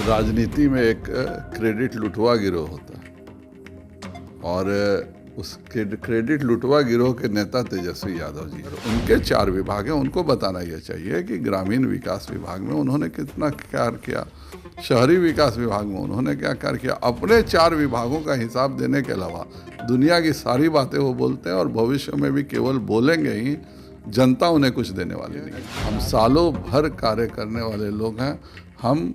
राजनीति में एक क्रेडिट लुटवा गिरोह होता है और उस क्रेडिट लुटवा गिरोह के नेता तेजस्वी यादव जी, उनके 4 विभाग हैं। उनको बताना यह चाहिए कि ग्रामीण विकास विभाग में उन्होंने कितना कार्य किया, शहरी विकास विभाग में उन्होंने क्या कार्य किया। अपने 4 विभागों का हिसाब देने के अलावा दुनिया की सारी बातें वो बोलते हैं और भविष्य में भी केवल बोलेंगे ही, जनता उन्हें कुछ देने वाली नहीं। हम सालों भर कार्य करने वाले लोग हैं। हम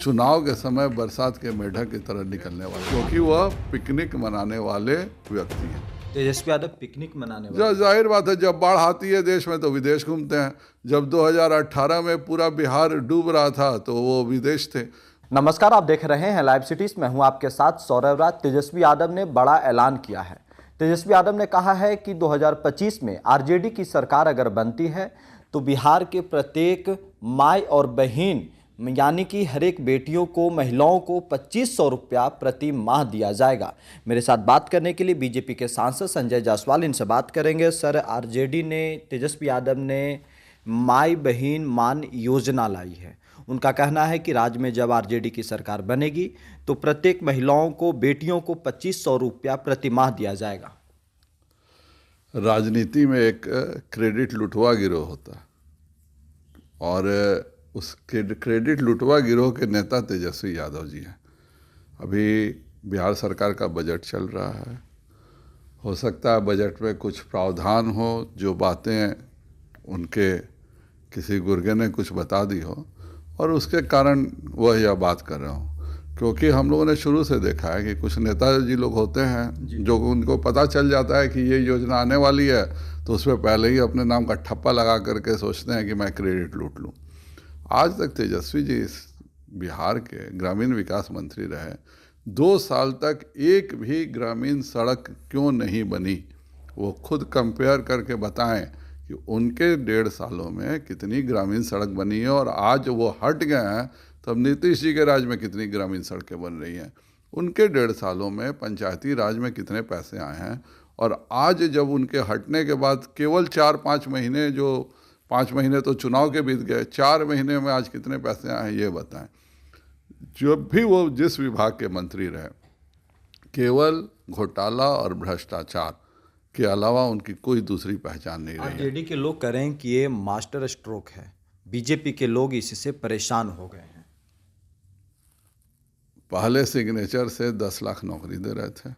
चुनाव के समय बरसात के मेढक की तरह निकलने वाले, क्योंकि वह पिकनिक मनाने वाले व्यक्ति हैं। तेजस्वी यादव पिकनिक मनाने वाले। जाहिर बात है, जब बाढ़ आती है देश में तो विदेश घूमते हैं। जब 2018 में पूरा बिहार डूब रहा था तो वो विदेश थे। नमस्कार, आप देख रहे हैं लाइव सिटीज। मैं हूं आपके साथ सौरभ राज। तेजस्वी यादव ने बड़ा ऐलान किया है। तेजस्वी यादव ने कहा है कि 2025 में आरजेडी की सरकार अगर बनती है तो बिहार के प्रत्येक माई और बहन यानी कि हर एक बेटियों को, महिलाओं को 2500 रुपया प्रति माह दिया जाएगा। मेरे साथ बात करने के लिए बीजेपी के सांसद संजय जायसवाल, इनसे बात करेंगे। सर, आरजेडी ने, तेजस्वी यादव ने माई बहन मान योजना लाई है। उनका कहना है कि राज्य में जब आरजेडी की सरकार बनेगी तो प्रत्येक महिलाओं को, बेटियों को 2500 रुपया प्रति माह दिया जाएगा। राजनीति में एक क्रेडिट लुटवा गिरोह होता है और उस क्रेडिट लुटवा गिरोह के नेता तेजस्वी यादव जी हैं। अभी बिहार सरकार का बजट चल रहा है। हो सकता है बजट में कुछ प्रावधान हो, जो बातें उनके किसी गुर्गे ने कुछ बता दी हो और उसके कारण वह यह बात कर रहे हो। क्योंकि हम लोगों ने शुरू से देखा है कि कुछ नेताजी लोग होते हैं जो उनको पता चल जाता है कि ये योजना आने वाली है तो उस पर पहले ही अपने नाम का ठप्पा लगा करके सोचते हैं कि मैं क्रेडिट लूट लूँ। आज तक तेजस्वी जी इस बिहार के ग्रामीण विकास मंत्री रहे। 2 साल तक एक भी ग्रामीण सड़क क्यों नहीं बनी, वो खुद कंपेयर करके बताएं कि उनके 1.5 सालों में कितनी ग्रामीण सड़क बनी है। और आज वो हट गए हैं तब नीतीश जी के राज में कितनी ग्रामीण सड़कें बन रही हैं। उनके 1.5 सालों में पंचायती राज में कितने पैसे आए हैं। और आज जब उनके हटने के बाद केवल 4-5 महीने, जो 5 महीने तो चुनाव के बीत गए, 4 महीने में आज कितने पैसे आए हैं ये बताएं। जब भी वो जिस विभाग के मंत्री रहे, केवल घोटाला और भ्रष्टाचार के अलावा उनकी कोई दूसरी पहचान नहीं रही है। आरजेडी के लोग कह रहे हैं कि ये मास्टर स्ट्रोक है, बीजेपी के लोग इससे परेशान हो गए हैं। पहले सिग्नेचर से 10 लाख नौकरी दे रहे थे।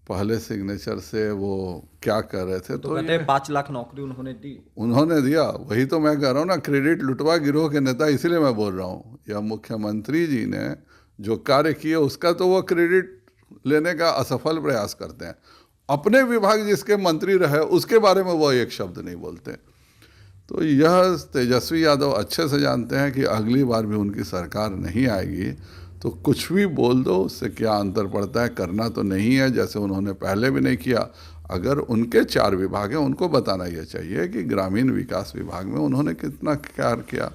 पहले सिग्नेचर से वो क्या कर रहे थे, तो कहते हैं 5 लाख नौकरी उन्होंने दिया। वही तो मैं कह रहा हूँ ना, क्रेडिट लुटवा गिरोह के नेता, इसीलिए मैं बोल रहा हूँ। या मुख्यमंत्री जी ने जो कार्य किए उसका तो वो क्रेडिट लेने का असफल प्रयास करते हैं। अपने विभाग जिसके मंत्री रहे उसके बारे में वो एक शब्द नहीं बोलते। तो यह तेजस्वी यादव अच्छे से जानते हैं कि अगली बार भी उनकी सरकार नहीं आएगी तो कुछ भी बोल दो, उससे क्या अंतर पड़ता है। करना तो नहीं है, जैसे उन्होंने पहले भी नहीं किया। अगर उनके 4 विभाग हैं, उनको बताना यह चाहिए कि ग्रामीण विकास विभाग में उन्होंने कितना कार्य किया,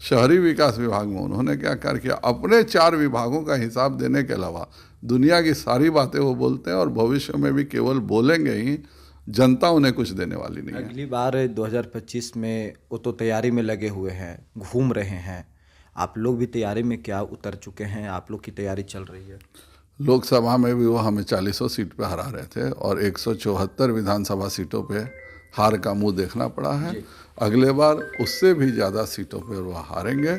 शहरी विकास विभाग में उन्होंने क्या कार्य किया। अपने 4 विभागों का हिसाब देने के अलावा दुनिया की सारी बातें वो बोलते हैं और भविष्य में भी केवल बोलेंगे ही, जनता उन्हें कुछ देने वाली नहीं है। अगली बार 2025 में वो तो तैयारी में लगे हुए हैं, घूम रहे हैं। आप लोग भी तैयारी में क्या उतर चुके हैं? आप लोग की तैयारी चल रही है? लोकसभा में भी वो हमें 40 सीट पे हरा रहे थे और 174 विधानसभा सीटों पे हार का मुंह देखना पड़ा है। अगले बार उससे भी ज़्यादा सीटों पर वो हारेंगे।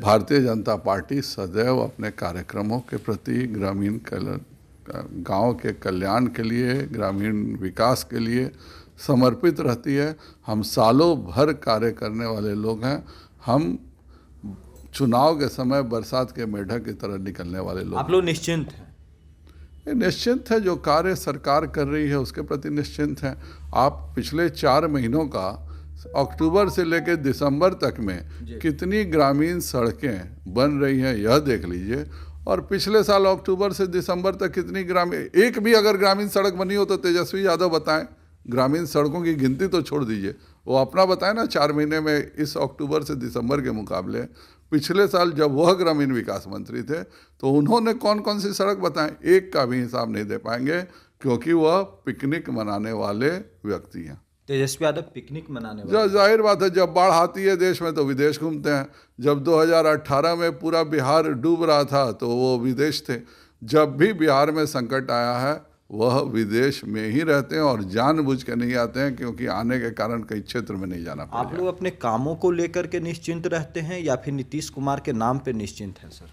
भारतीय जनता पार्टी सदैव अपने कार्यक्रमों के प्रति, ग्रामीण गांव के कल्याण के लिए, ग्रामीण विकास के लिए समर्पित रहती है। हम सालों भर कार्य करने वाले लोग हैं। हम चुनाव के समय बरसात के मेढक की तरह निकलने वाले लोग। आप लोग निश्चिंत हैं? निश्चिंत है, जो कार्य सरकार कर रही है उसके प्रति निश्चिंत हैं। आप पिछले 4 महीनों का, अक्टूबर से लेकर दिसंबर तक में कितनी ग्रामीण सड़कें बन रही हैं यह देख लीजिए। और पिछले साल अक्टूबर से दिसंबर तक कितनी एक भी अगर ग्रामीण सड़क बनी हो तो तेजस्वी यादव बताएं। ग्रामीण सड़कों की गिनती तो छोड़ दीजिए, वो अपना बताएं ना। 4 महीने में इस अक्टूबर से दिसंबर के मुकाबले पिछले साल जब वह ग्रामीण विकास मंत्री थे तो उन्होंने कौन कौन सी सड़क बताएं, एक का भी हिसाब नहीं दे पाएंगे, क्योंकि वह पिकनिक मनाने वाले व्यक्ति हैं। तेजस्वी यादव पिकनिक मनाने वाले जाहिर बात है, जब बाढ़ आती है देश में तो विदेश घूमते हैं। जब 2018 में पूरा बिहार डूब रहा था तो वो विदेश थे। जब भी बिहार में संकट आया है वह विदेश में ही रहते हैं और जानबूझ के नहीं आते हैं, क्योंकि आने के कारण कई क्षेत्र में नहीं जाना आप लोग अपने कामों को लेकर के निश्चिंत रहते हैं या फिर नीतीश कुमार के नाम पे निश्चिंत हैं सर?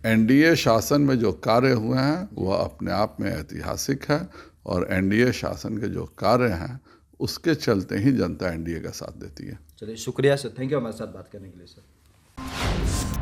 एनडीए शासन में जो कार्य हुए हैं वह अपने आप में ऐतिहासिक है, और एनडीए शासन के जो कार्य हैं उसके चलते ही जनता एनडीए का साथ देती है। चलिए शुक्रिया सर, थैंक यू हमारे साथ बात करने के लिए सर।